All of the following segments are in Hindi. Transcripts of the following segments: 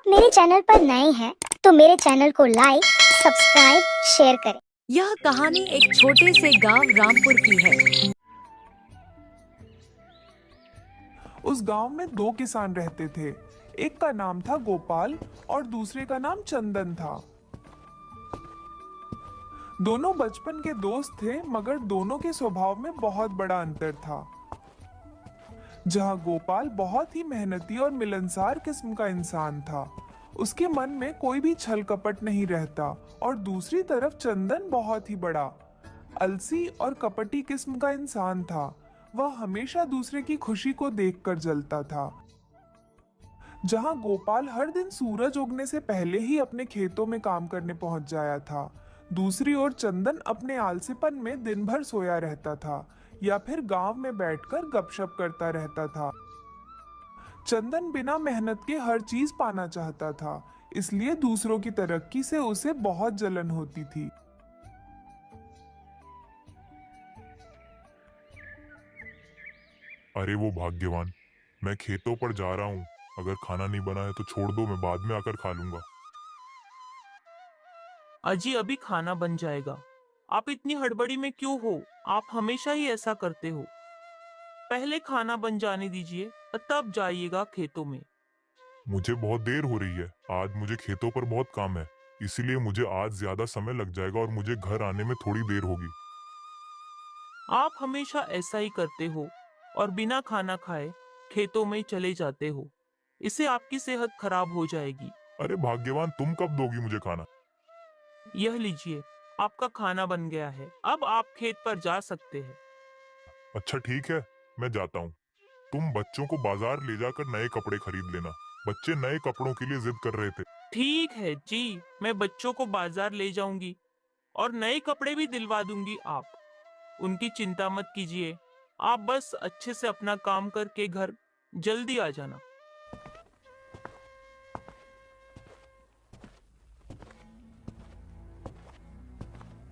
आप मेरे चैनल पर नए हैं तो मेरे चैनल को लाइक, सब्सक्राइब, शेयर करें। यह कहानी एक छोटे से गांव रामपुर की है। उस गांव में दो किसान रहते थे। एक का नाम था गोपाल और दूसरे का नाम चंदन था। दोनों बचपन के दोस्त थे, मगर दोनों के स्वभाव में बहुत बड़ा अंतर था। जहां गोपाल बहुत ही मेहनती और मिलनसार किस्म का इंसान था, उसके मन में कोई भी छल कपट नहीं रहता, और दूसरी तरफ चंदन बहुत ही बड़ा, अलसी और कपटी किस्म का इंसान था। वह हमेशा दूसरे की खुशी को देखकर जलता था। जहां गोपाल हर दिन सूरज उगने से पहले ही अपने खेतों में काम करने पहुंच जाया था, दूसरी ओर चंदन अपने आलसीपन में दिन भर सोया रहता था या फिर गांव में बैठकर गपशप करता रहता था। चंदन बिना मेहनत के हर चीज पाना चाहता था, इसलिए दूसरों की तरक्की से उसे बहुत जलन होती थी। अरे वो भाग्यवान, मैं खेतों पर जा रहा हूँ। अगर खाना नहीं बना है तो छोड़ दो, मैं बाद में आकर खा लूंगा। अजी अभी खाना बन जाएगा। आप इतनी हड़बड़ी में क्यों हो? आप हमेशा ही ऐसा करते हो। पहले खाना बन जाने दीजिए और तब जाइएगा खेतों में। मुझे बहुत देर हो रही है। आज मुझे खेतों पर बहुत काम है, इसीलिए मुझे आज ज्यादा समय लग जाएगा और मुझे घर आने में थोड़ी देर होगी। आप हमेशा ऐसा ही करते हो और बिना खाना खाए खेतों में चले जाते हो। इससे आपकी सेहत खराब हो जाएगी। अरे भाग्यवान, तुम कब दोगी मुझे खाना? यह लीजिए, आपका खाना बन गया है। अब आप खेत पर जा सकते हैं। अच्छा ठीक है, मैं जाता हूँ। तुम बच्चों को बाजार ले जाकर नए कपड़े खरीद लेना। बच्चे नए कपड़ों के लिए जिद कर रहे थे। ठीक है जी, मैं बच्चों को बाजार ले जाऊंगी और नए कपड़े भी दिलवा दूंगी। आप उनकी चिंता मत कीजिए। आप बस अच्छे से अपना काम करके घर जल्दी आ जाना।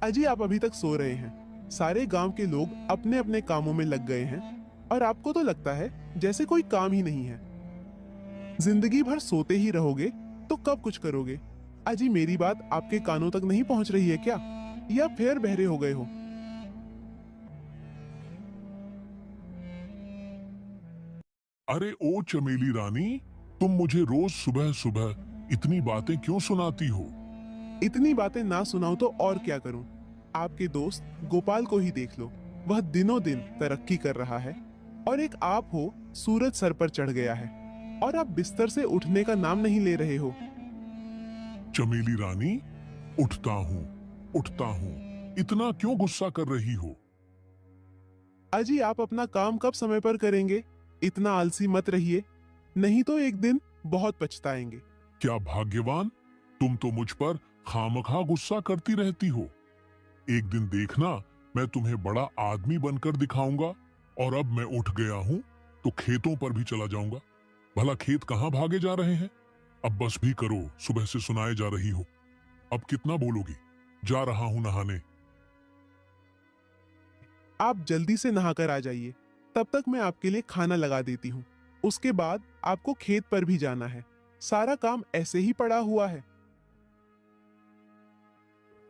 अजी आप अभी तक सो रहे हैं। सारे गांव के लोग अपने अपने कामों में लग गए हैं और आपको तो लगता है जैसे कोई काम ही नहीं है। जिंदगी भर सोते ही रहोगे तो कब कुछ करोगे? अजी मेरी बात आपके कानों तक नहीं पहुंच रही है क्या, या फिर बहरे हो गए हो? अरे ओ चमेली रानी, तुम मुझे रोज सुबह सुबह इतनी बातें क्यों सुनाती हो? इतनी बातें ना सुनाऊं तो और क्या करूं? आपके दोस्त गोपाल को ही देख लो, वह दिनों दिन तरक्की कर रहा है, और एक आप हो, सूरज सर पर चढ़ गया है और आप बिस्तर से उठने का नाम नहीं ले रहे हो। चमेली रानी, उठता हूँ, उठता हूँ। इतना क्यों गुस्सा कर रही हो? अजी आप अपना काम कब समय पर करेंगे? इतना आलसी मत रहिए, नहीं तो एक दिन बहुत पछताएंगे। क्या भाग्यवान, तुम तो मुझ पर खामखा गुस्सा करती रहती हो। एक दिन देखना, मैं तुम्हें बड़ा आदमी बनकर दिखाऊंगा। और अब मैं उठ गया हूँ तो खेतों पर भी चला जाऊंगा। भला खेत कहाँ भागे जा रहे हैं? अब बस भी करो, सुबह से सुनाए जा रही हो। अब कितना बोलोगी? जा रहा हूँ नहाने। आप जल्दी से नहाकर आ जाइए, तब तक मैं आपके लिए खाना लगा देती हूँ। उसके बाद आपको खेत पर भी जाना है। सारा काम ऐसे ही पड़ा हुआ है।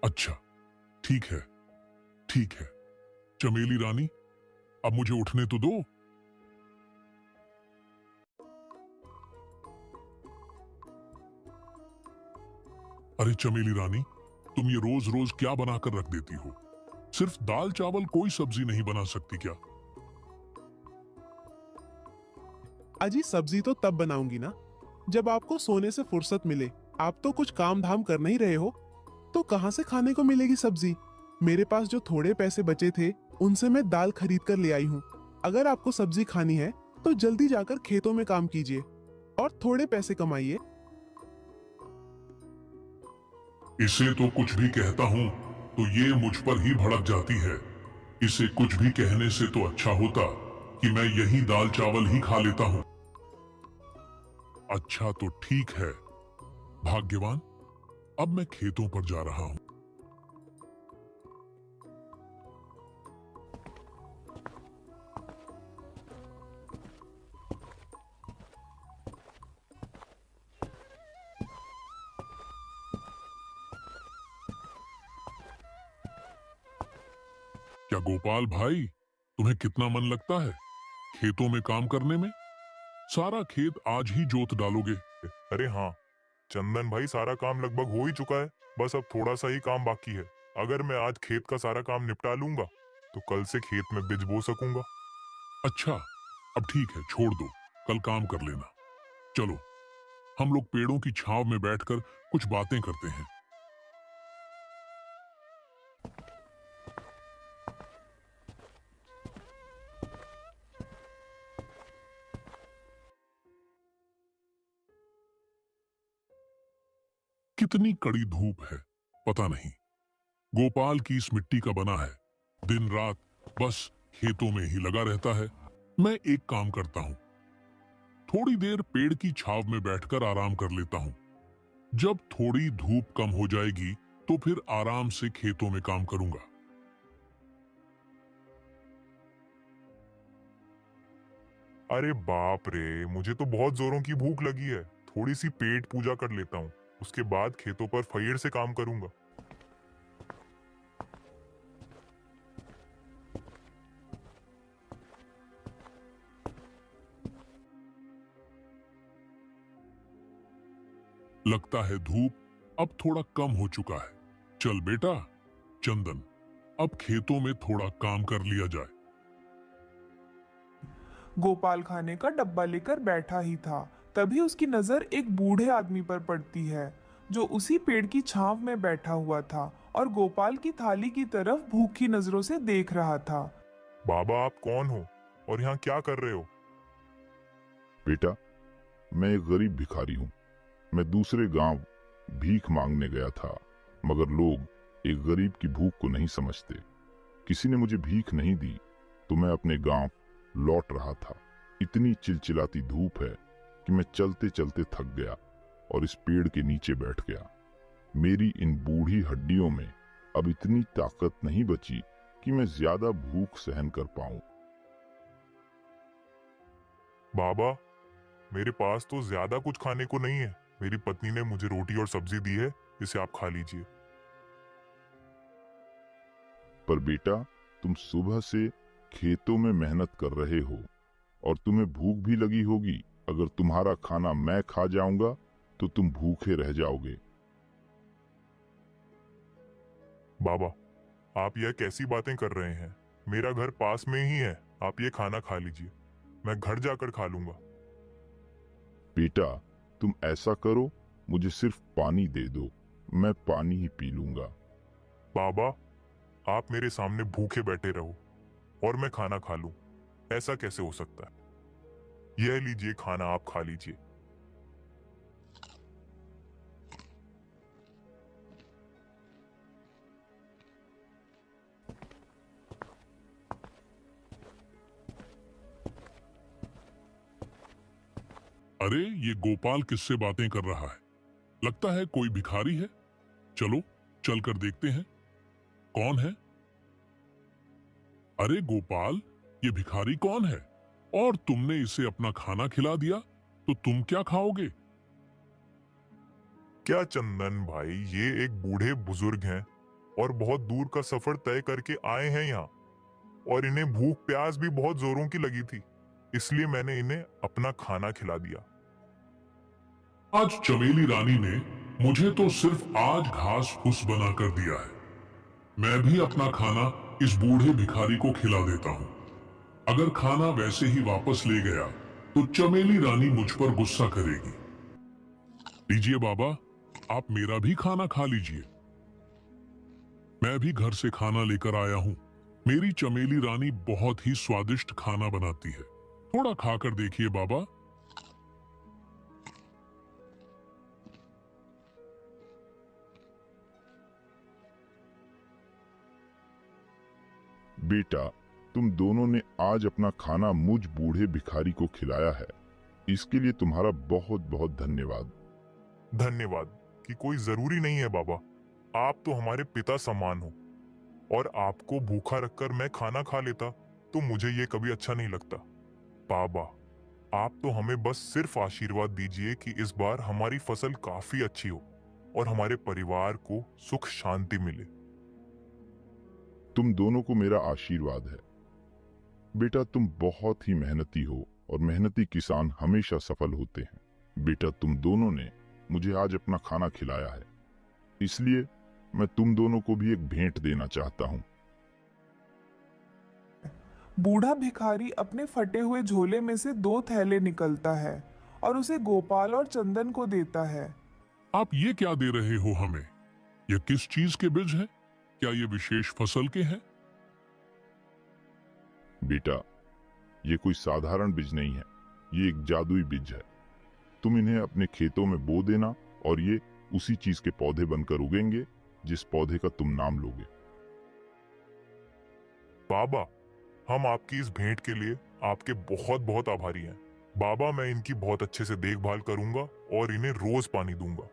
अच्छा ठीक है, ठीक है। चमेली रानी, अब मुझे उठने तो दो। अरे चमेली रानी, तुम ये रोज रोज क्या बनाकर रख देती हो? सिर्फ दाल चावल कोई सब्जी नहीं बना सकती क्या? अजी सब्जी तो तब बनाऊंगी ना जब आपको सोने से फुर्सत मिले। आप तो कुछ काम धाम कर नहीं रहे हो, तो कहाँ से खाने को मिलेगी सब्जी? मेरे पास जो थोड़े पैसे बचे थे उनसे मैं दाल खरीद कर ले आई हूँ। अगर आपको सब्जी खानी है तो जल्दी जाकर खेतों में काम कीजिए और थोड़े पैसे कमाइए। इसे तो कुछ भी कहता हूँ तो ये मुझ पर ही भड़क जाती है। इसे कुछ भी कहने से तो अच्छा होता कि मैं यही दाल चावल ही खा लेता हूँ। अच्छा तो ठीक है भाग्यवान, अब मैं खेतों पर जा रहा हूँ। क्या गोपाल भाई, तुम्हें कितना मन लगता है खेतों में काम करने में? सारा खेत आज ही जोत डालोगे? अरे हाँ चंदन भाई, सारा काम लगभग हो ही चुका है। बस अब थोड़ा सा ही काम बाकी है। अगर मैं आज खेत का सारा काम निपटा लूंगा तो कल से खेत में बीज बो सकूंगा। अच्छा, अब ठीक है, छोड़ दो, कल काम कर लेना। चलो, हम लोग पेड़ों की छांव में बैठकर कुछ बातें करते हैं। कितनी कड़ी धूप है, पता नहीं। गोपाल की इस मिट्टी का बना है, दिन रात बस खेतों में ही लगा रहता है। मैं एक काम करता हूं, थोड़ी देर पेड़ की छांव में बैठकर आराम कर लेता हूं। जब थोड़ी धूप कम हो जाएगी तो फिर आराम से खेतों में काम करूंगा। अरे बाप रे, मुझे तो बहुत जोरों की भूख लगी है। थोड़ी सी पेट पूजा कर लेता हूँ, उसके बाद खेतों पर फैर से काम करूंगा। लगता है धूप अब थोड़ा कम हो चुका है। चल बेटा चंदन, अब खेतों में थोड़ा काम कर लिया जाए। गोपाल खाने का डब्बा लेकर बैठा ही था, तभी उसकी नजर एक बूढ़े आदमी पर पड़ती है जो उसी पेड़ की छांव में बैठा हुआ था और गोपाल की थाली की तरफ भूखी नजरों से देख रहा था। बाबा आप कौन हो और यहाँ क्या कर रहे हो? बेटा, मैं एक गरीब भिखारी हूँ। मैं दूसरे गांव भीख मांगने गया था, मगर लोग एक गरीब की भूख को नहीं समझते। किसी ने मुझे भीख नहीं दी तो मैं अपने गांव लौट रहा था। इतनी चिलचिलाती धूप है कि मैं चलते चलते थक गया और इस पेड़ के नीचे बैठ गया। मेरी इन बूढ़ी हड्डियों में अब इतनी ताकत नहीं बची कि मैं ज्यादा भूख सहन कर पाऊं। बाबा, मेरे पास तो ज्यादा कुछ खाने को नहीं है। मेरी पत्नी ने मुझे रोटी और सब्जी दी है, इसे आप खा लीजिए। पर बेटा, तुम सुबह से खेतों में मेहनत कर रहे हो और तुम्हें भूख भी लगी होगी। अगर तुम्हारा खाना मैं खा जाऊंगा तो तुम भूखे रह जाओगे। बाबा, आप यह कैसी बातें कर रहे हैं? मेरा घर पास में ही है। आप ये खाना खा लीजिए, मैं घर जाकर खा लूंगा। बेटा, तुम ऐसा करो, मुझे सिर्फ पानी दे दो, मैं पानी ही पी लूंगा। बाबा, आप मेरे सामने भूखे बैठे रहो और मैं खाना खा लूं, ऐसा कैसे हो सकता है? यह लीजिए खाना, आप खा लीजिए। अरे ये गोपाल किससे बातें कर रहा है? लगता है कोई भिखारी है। चलो चलकर देखते हैं कौन है। अरे गोपाल, ये भिखारी कौन है? और तुमने इसे अपना खाना खिला दिया तो तुम क्या खाओगे? क्या चंदन भाई, ये एक बूढ़े बुजुर्ग हैं और बहुत दूर का सफर तय करके आए हैं यहाँ, और इन्हें भूख प्यास भी बहुत जोरों की लगी थी, इसलिए मैंने इन्हें अपना खाना खिला दिया। आज चमेली रानी ने मुझे तो सिर्फ आज घास फूस बना कर दिया है। मैं भी अपना खाना इस बूढ़े भिखारी को खिला देता हूँ। अगर खाना वैसे ही वापस ले गया तो चमेली रानी मुझ पर गुस्सा करेगी। लीजिए बाबा, आप मेरा भी खाना खा लीजिए। मैं भी घर से खाना लेकर आया हूँ। मेरी चमेली रानी बहुत ही स्वादिष्ट खाना बनाती है। थोड़ा खाकर देखिए बाबा। बेटा, तुम दोनों ने आज अपना खाना मुझ बूढ़े भिखारी को खिलाया है, इसके लिए तुम्हारा बहुत बहुत धन्यवाद। धन्यवाद कि कोई जरूरी नहीं है बाबा, आप तो हमारे पिता समान हो, और आपको भूखा रखकर मैं खाना खा लेता तो मुझे ये कभी अच्छा नहीं लगता। बाबा, आप तो हमें बस सिर्फ आशीर्वाद दीजिए कि इस बार हमारी फसल काफी अच्छी हो और हमारे परिवार को सुख शांति मिले। तुम दोनों को मेरा आशीर्वाद है। बेटा, तुम बहुत ही मेहनती हो और मेहनती किसान हमेशा सफल होते हैं। बेटा, तुम दोनों ने मुझे आज अपना खाना खिलाया है, इसलिए मैं तुम दोनों को भी एक भेंट देना चाहता हूँ। बूढ़ा भिखारी अपने फटे हुए झोले में से 2 थैले निकलता है और उसे गोपाल और चंदन को देता है। आप ये क्या दे रहे हो हमें? ये किस चीज के बीज हैं? क्या ये विशेष फसल के हैं? बेटा, ये कोई साधारण बीज नहीं है, ये एक जादुई बीज है। तुम इन्हें अपने खेतों में बो देना और ये उसी चीज के पौधे बनकर उगेंगे जिस पौधे का तुम नाम लोगे। बाबा, हम आपकी इस भेंट के लिए आपके बहुत बहुत आभारी हैं। बाबा, मैं इनकी बहुत अच्छे से देखभाल करूंगा और इन्हें रोज पानी दूंगा।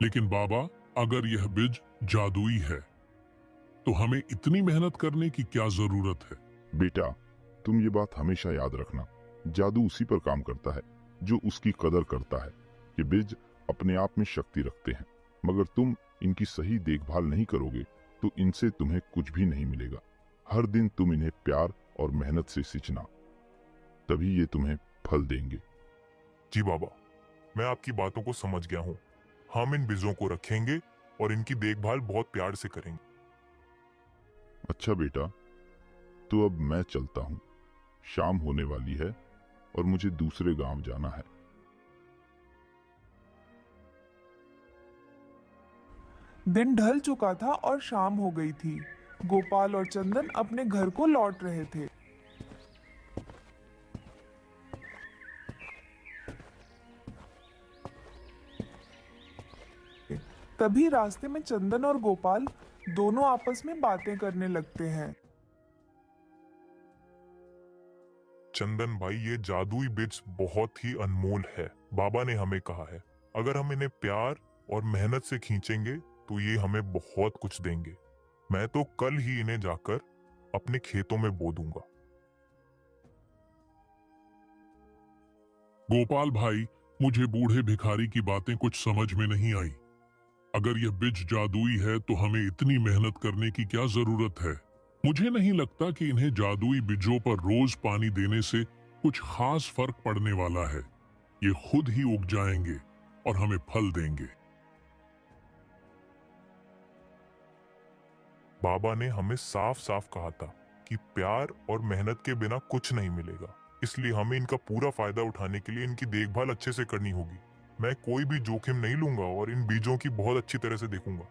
लेकिन बाबा, अगर यह बीज जादुई है तो हमें इतनी मेहनत करने की क्या जरूरत है? बेटा, तुम ये बात हमेशा याद रखना, जादू उसी पर काम करता है जो उसकी कदर करता है। ये बीज अपने आप में शक्ति रखते हैं, मगर तुम इनकी सही देखभाल नहीं करोगे तो इनसे तुम्हें कुछ भी नहीं मिलेगा। हर दिन तुम इन्हें प्यार और मेहनत से सींचना, तभी ये तुम्हें फल देंगे। जी बाबा, मैं आपकी बातों को समझ गया हूँ। हम इन बीजों को रखेंगे और इनकी देखभाल बहुत प्यार से करेंगे। अच्छा बेटा, तो अब मैं चलता हूँ। शाम होने वाली है और मुझे दूसरे गांव जाना है। दिन ढल चुका था और शाम हो गई थी। गोपाल और चंदन अपने घर को लौट रहे थे। तभी रास्ते में चंदन और गोपाल दोनों आपस में बातें करने लगते हैं। चंदन भाई, ये जादुई बीज बहुत ही अनमोल है। बाबा ने हमें कहा है, अगर हम इन्हें प्यार और मेहनत से खींचेंगे तो ये हमें बहुत कुछ देंगे। मैं तो कल ही इन्हें जाकर अपने खेतों में बो दूंगा। गोपाल भाई, मुझे बूढ़े भिखारी की बातें कुछ समझ में नहीं आई। अगर यह बीज जादुई है तो हमें इतनी मेहनत करने की क्या जरूरत है? मुझे नहीं लगता कि इन्हें जादुई बीजों पर रोज पानी देने से कुछ खास फर्क पड़ने वाला है। ये खुद ही उग जाएंगे और हमें फल देंगे। बाबा ने हमें साफ साफ कहा था कि प्यार और मेहनत के बिना कुछ नहीं मिलेगा, इसलिए हमें इनका पूरा फायदा उठाने के लिए इनकी देखभाल अच्छे से करनी होगी। मैं कोई भी जोखिम नहीं लूंगा और इन बीजों की बहुत अच्छी तरह से देखूंगा।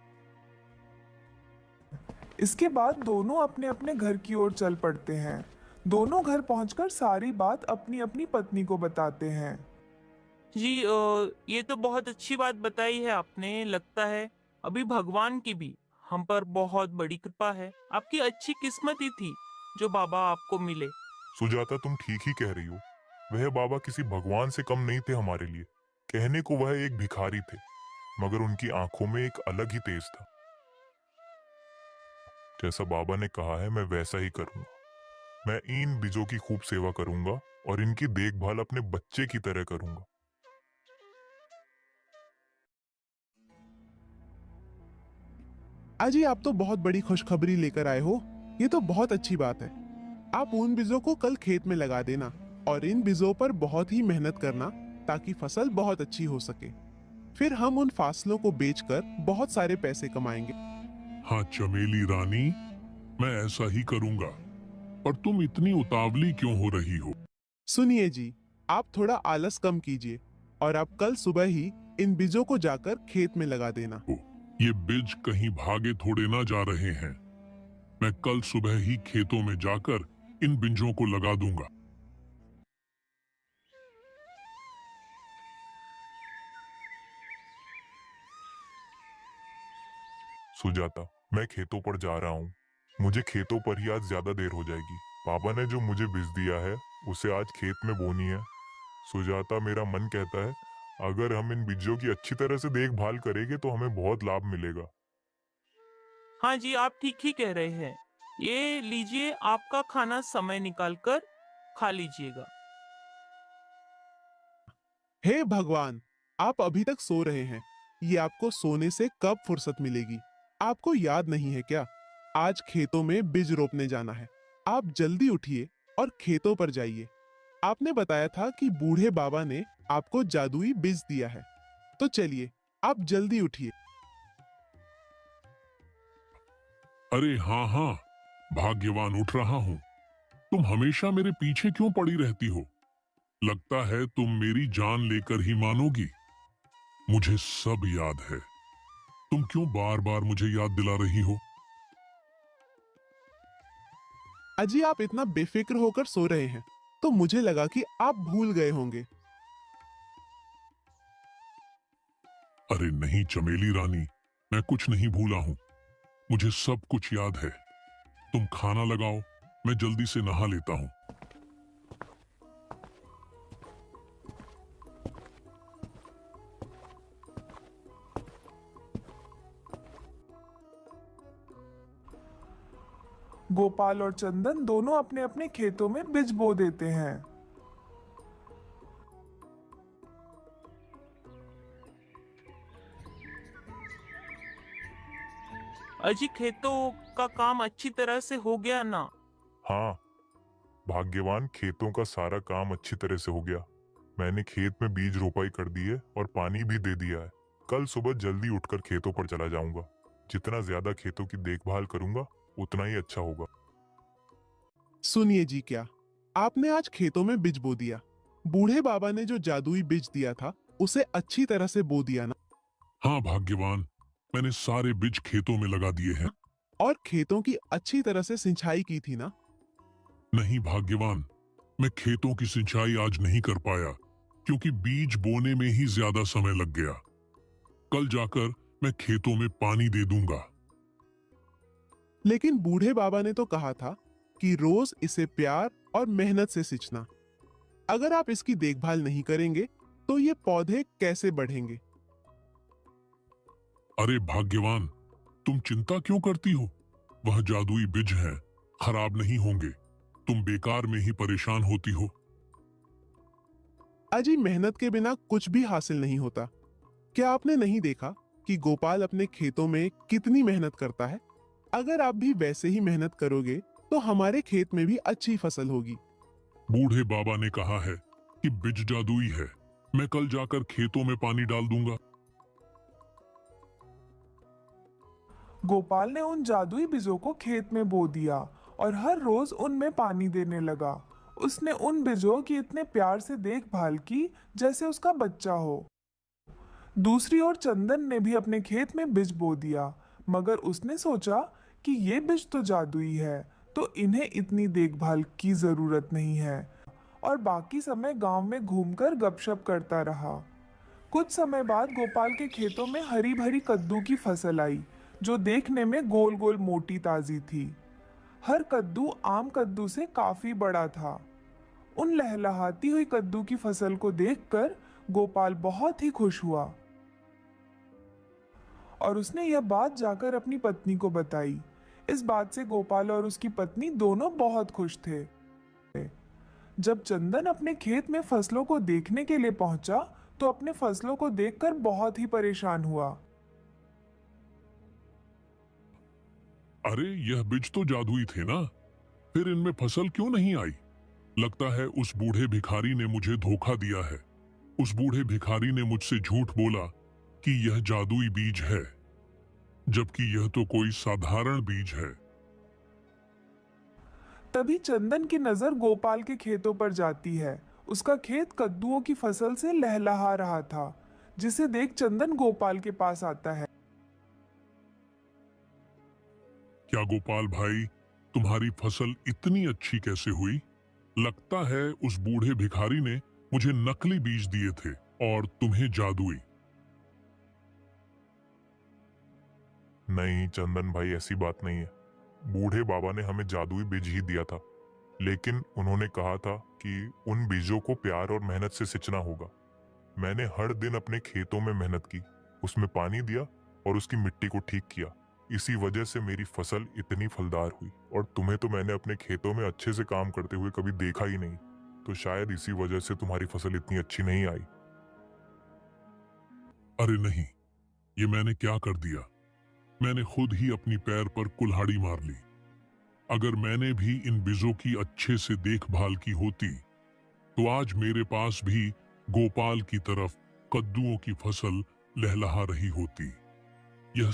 इसके बाद दोनों अपने अपने घर की ओर चल पड़ते हैं। दोनों घर पहुंचकर सारी बात अपनी अपनी पत्नी को बताते हैं। जी ये तो बहुत अच्छी बात बताई है आपने। लगता है अभी भगवान की भी हम पर बहुत बड़ी कृपा है। आपकी अच्छी किस्मत ही थी जो बाबा आपको मिले। सुजाता, तुम ठीक ही कह रही हो। वह बाबा किसी भगवान से कम नहीं थे हमारे लिए। कहने को वह एक भिखारी थे, मगर उनकी आंखों में एक अलग ही तेज था। जैसा बाबा ने कहा है मैं वैसा ही करूंगा। मैं इन बीजों की खूब सेवा करूंगा और इनकी देखभाल अपने बच्चे की तरह करूंगा। अजी, आप तो बहुत बड़ी खुशखबरी लेकर आए हो। ये तो बहुत अच्छी बात है। आप उन बीजों को कल खेत में लगा देना और इन बीजों पर बहुत ही मेहनत करना ताकि फसल बहुत अच्छी हो सके। फिर हम उन फासलों को बेचकर बहुत सारे पैसे कमाएंगे। हाँ चमेली रानी, मैं ऐसा ही करूंगा। पर तुम इतनी उतावली क्यों हो रही हो? सुनिए जी, आप थोड़ा आलस कम कीजिए और आप कल सुबह ही इन बीजों को जाकर खेत में लगा देना। ये बीज कहीं भागे थोड़े ना जा रहे हैं। मैं कल सुबह ही खेतों में जाकर इन बीजों को लगा दूंगा। सुजाता, मैं खेतों पर जा रहा हूँ। मुझे खेतों पर ही आज ज्यादा देर हो जाएगी। पापा ने जो मुझे बीज दिया है उसे आज खेत में बोनी है। सुजाता, मेरा मन कहता है अगर हम इन बीजों की अच्छी तरह से देखभाल करेंगे तो हमें बहुत लाभ मिलेगा। हाँ जी, आप ठीक ही कह रहे हैं। ये लीजिए, आपका खाना समय निकालकर खा लीजिएगा। हे भगवान, आप अभी तक सो रहे हैं। ये आपको सोने से कब फुर्सत मिलेगी? आपको याद नहीं है क्या? आज खेतों में बीज रोपने जाना है। आप जल्दी उठिए और खेतों पर जाइए। आपने बताया था कि बूढ़े बाबा ने आपको जादुई बीज दिया है। तो चलिए, आप जल्दी उठिए। अरे हाँ हाँ, भाग्यवान उठ रहा हूँ। तुम हमेशा मेरे पीछे क्यों पड़ी रहती हो? लगता है तुम मेरी जान लेकर ही मानोगी। मुझे सब याद है। तुम क्यों बार बार मुझे याद दिला रही हो? अजी, आप इतना बेफिक्र होकर सो रहे हैं तो मुझे लगा कि आप भूल गए होंगे। अरे नहीं चमेली रानी, मैं कुछ नहीं भूला हूँ। मुझे सब कुछ याद है। तुम खाना लगाओ, मैं जल्दी से नहा लेता हूँ। गोपाल और चंदन दोनों अपने अपने खेतों में बीज बो देते हैं। अजी खेतों का काम अच्छी तरह से हो गया ना? हाँ भाग्यवान, खेतों का सारा काम अच्छी तरह से हो गया। मैंने खेत में बीज रोपाई कर दी है और पानी भी दे दिया है। कल सुबह जल्दी उठकर खेतों पर चला जाऊंगा। जितना ज्यादा खेतों की देखभाल करूंगा उतना ही अच्छा होगा। सुनिए जी, क्या आपने आज खेतों में बीज बो दिया? बूढ़े बाबा ने जो जादुई बीज दिया था उसे अच्छी तरह से बो दिया ना? हाँ भाग्यवान, मैंने सारे बीज खेतों में लगा दिए हैं। और खेतों की अच्छी तरह से सिंचाई की थी ना? नहीं भाग्यवान, मैं खेतों की सिंचाई आज नहीं कर पाया क्योंकि बीज बोने में ही ज्यादा समय लग गया। कल जाकर मैं खेतों में पानी दे दूंगा। लेकिन बूढ़े बाबा ने तो कहा था कि रोज इसे प्यार और मेहनत से सींचना। अगर आप इसकी देखभाल नहीं करेंगे तो ये पौधे कैसे बढ़ेंगे? अरे भाग्यवान, तुम चिंता क्यों करती हो? वह जादुई बीज हैं, खराब नहीं होंगे। तुम बेकार में ही परेशान होती हो। अजी, मेहनत के बिना कुछ भी हासिल नहीं होता। क्या आपने नहीं देखा कि गोपाल अपने खेतों में कितनी मेहनत करता है? अगर आप भी वैसे ही मेहनत करोगे तो हमारे खेत में भी अच्छी फसल होगी। बूढ़े बाबा ने कहा है कि बीज जादुई है। मैं कल जाकर खेतों में पानी डाल दूंगा। गोपाल ने उन जादुई बीजों को खेत में बो दिया और हर रोज उनमें पानी देने लगा। उसने उन बीजों की इतने प्यार से देखभाल की जैसे उसका बच्चा हो। दूसरी ओर चंदन ने भी अपने खेत में बीज बो दिया, मगर उसने सोचा कि ये बीज तो जादुई है, तो इन्हें इतनी देखभाल की जरूरत नहीं है, और बाकी समय गांव में घूमकर गपशप करता रहा। कुछ समय बाद गोपाल के खेतों में हरी भरी कद्दू की फसल आई, जो देखने में गोल गोल मोटी ताजी थी। हर कद्दू आम कद्दू से काफी बड़ा था। उन लहलहाती हुई कद्दू की फसल को देखकर गोपाल बहुत ही खुश हुआ और उसने यह बात जाकर अपनी पत्नी को बताई। इस बात से गोपाल और उसकी पत्नी दोनों बहुत खुश थे। जब चंदन अपने खेत में फसलों को देखने के लिए पहुंचा तो अपने फसलों को देखकर बहुत ही परेशान हुआ। अरे यह बीज तो जादुई थे ना, फिर इनमें फसल क्यों नहीं आई? लगता है उस बूढ़े भिखारी ने मुझे धोखा दिया है। उस बूढ़े भिखारी ने मुझसे झूठ बोला कि यह जादुई बीज है, जबकि यह तो कोई साधारण बीज है। तभी चंदन की नजर गोपाल के खेतों पर जाती है। उसका खेत कद्दुओं की फसल से लहलहा रहा था, जिसे देख चंदन गोपाल के पास आता है। क्या गोपाल भाई, तुम्हारी फसल इतनी अच्छी कैसे हुई? लगता है उस बूढ़े भिखारी ने मुझे नकली बीज दिए थे और तुम्हें जादुई। नहीं चंदन भाई, ऐसी बात नहीं है। बूढ़े बाबा ने हमें जादुई बीज ही दिया था, लेकिन उन्होंने कहा था कि उन बीजों को प्यार और मेहनत से सिंचना होगा। मैंने हर दिन अपने खेतों में मेहनत की, उसमें पानी दिया और उसकी मिट्टी को ठीक किया। इसी वजह से मेरी फसल इतनी फलदार हुई, और तुम्हें तो मैंने अपने खेतों में अच्छे से काम करते हुए कभी देखा ही नहीं, तो शायद इसी वजह से तुम्हारी फसल इतनी अच्छी नहीं आई। अरे नहीं, ये मैंने क्या कर दिया? मैंने खुद ही अपनी पैर पर कुल्हाड़ी मार ली। अगर मैंने भी इन बीजों की अच्छे से देखभाल की होती तो आज मेरे पास भी गोपाल की तरफ कद्दुओं की फसल लहलहा रही होती। यह